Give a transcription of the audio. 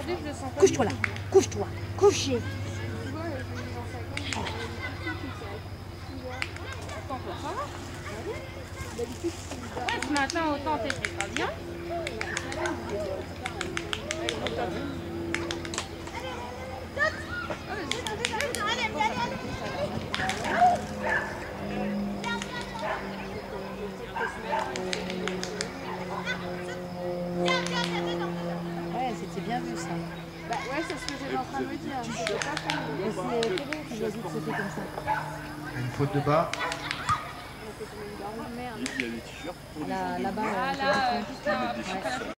aujourd'hui, je le sens pas. Couche-toi là. Couche-toi. Couchez. Ouais, ce matin, autant t'étais pas bien. Ouais, c'était bien vu ça. Bah ouais, c'est ce que j'étais en train de me dire. C'était pas fait. Mais c'est Pélo qui lui a dit de sauter comme ça. Une faute de bas. Oh merde. Là-bas, Ah là, juste là.